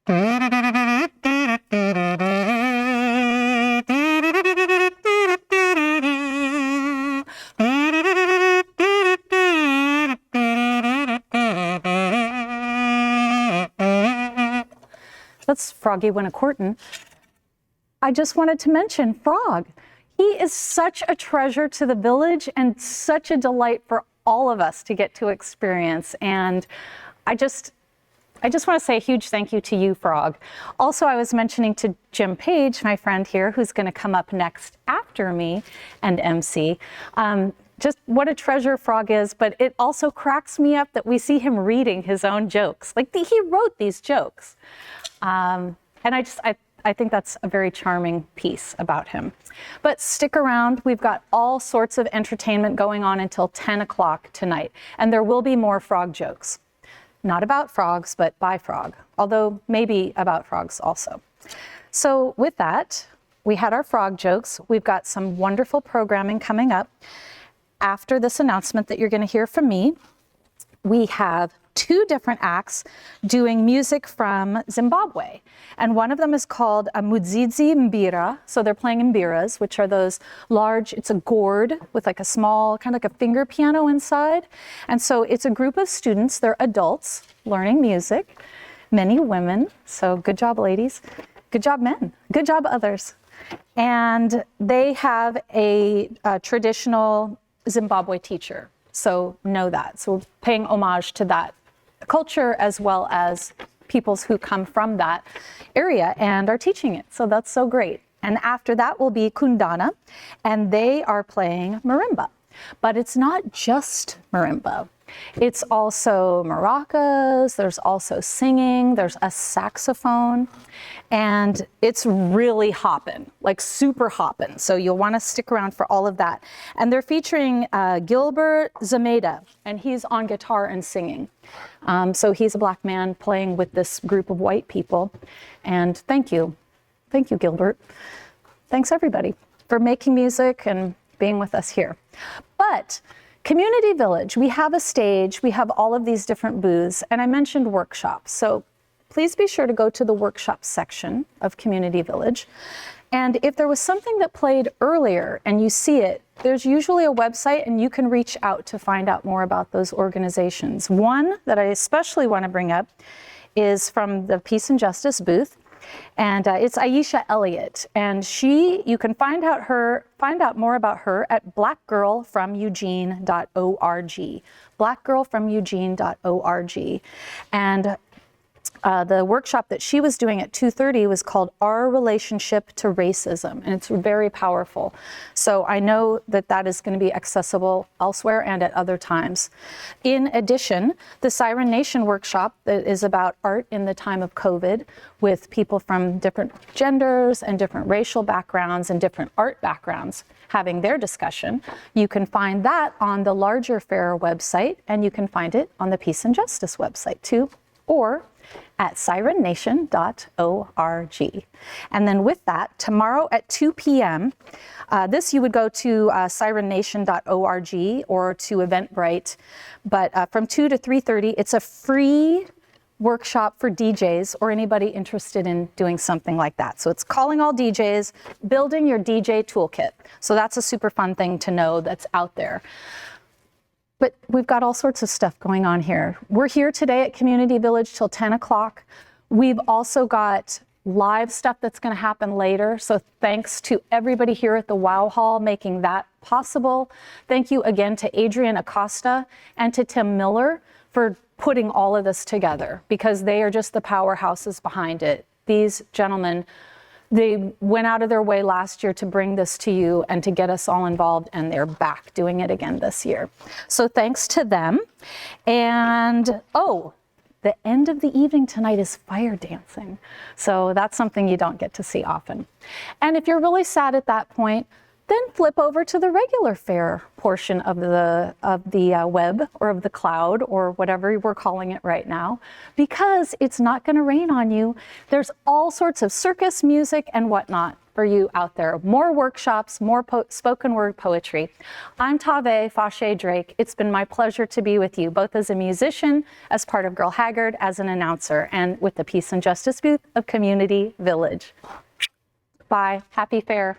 That's Froggy Winnacorton. I just wanted to mention Frog. He is such a treasure to the village and such a delight for all of us to get to experience. And I just want to say a huge thank you to you, Frog. Also, I was mentioning to Jim Page, my friend here, who's going to come up next after me and MC, just what a treasure Frog is, but it also cracks me up that we see him reading his own jokes. Like he wrote these jokes. And I think that's a very charming piece about him. But stick around, we've got all sorts of entertainment going on until 10 o'clock tonight. And there will be more frog jokes. Not about frogs, but by frog, although maybe about frogs also. So with that, we had our frog jokes. We've got some wonderful programming coming up. After this announcement that you're going to hear from me, we have 2 different acts doing music from Zimbabwe. And one of them is called a Mudzidzi Mbira. So they're playing mbiras, which are those large, it's a gourd with like a small, kind of like a finger piano inside. And so it's a group of students, they're adults learning music, many women. So good job, ladies. Good job, men. Good job, others. And they have a traditional Zimbabwe teacher. So know that. So we're paying homage to that culture as well as peoples who come from that area and are teaching it. So that's so great. And after that will be Kundana, and they are playing marimba. But it's not just marimba. It's also maracas, there's also singing, there's a saxophone, and it's really hoppin', like super hoppin'. So you'll want to stick around for all of that. And they're featuring Gilbert Zameda, and he's on guitar and singing. So he's a black man playing with this group of white people. And thank you. Thank you, Gilbert. Thanks, everybody, for making music and being with us here. But Community Village, we have a stage, we have all of these different booths, and I mentioned workshops. So please be sure to go to the workshop section of Community Village. And if there was something that played earlier and you see it, there's usually a website and you can reach out to find out more about those organizations. One that I especially want to bring up is from the Peace and Justice booth. And it's Aisha Elliott, and you can find out more about her at blackgirlfromeugene.org, blackgirlfromeugene.org. And the workshop that she was doing at 2:30 was called Our Relationship to Racism, and it's very powerful. So I know that that is going to be accessible elsewhere and at other times. In addition, the Siren Nation workshop that is about art in the time of COVID with people from different genders and different racial backgrounds and different art backgrounds having their discussion. You can find that on the larger fair website, and you can find it on the Peace and Justice website too, or at sirennation.org. And then with that, tomorrow at 2 p.m., this you would go to sirennation.org or to Eventbrite, but from 2 to 3:30, it's a free workshop for DJs or anybody interested in doing something like that. So it's calling all DJs, building your DJ toolkit. So that's a super fun thing to know that's out there. But we've got all sorts of stuff going on here. We're here today at Community Village till 10 o'clock. We've also got live stuff that's going to happen later. So thanks to everybody here at the Wow Hall making that possible. Thank you again to Adrian Acosta and to Tim Miller for putting all of this together, because they are just the powerhouses behind it. These gentlemen, they went out of their way last year to bring this to you and to get us all involved, and they're back doing it again this year. So thanks to them. And the end of the evening tonight is fire dancing. So that's something you don't get to see often. And if you're really sad at that point, then flip over to the regular fair portion of the web or of the cloud or whatever we're calling it right now, because it's not going to rain on you. There's all sorts of circus music and whatnot for you out there. More workshops, more spoken word poetry. I'm Tave Fauché Drake. It's been my pleasure to be with you, both as a musician, as part of Girl Haggard, as an announcer, and with the Peace and Justice booth of Community Village. Bye. Happy fair.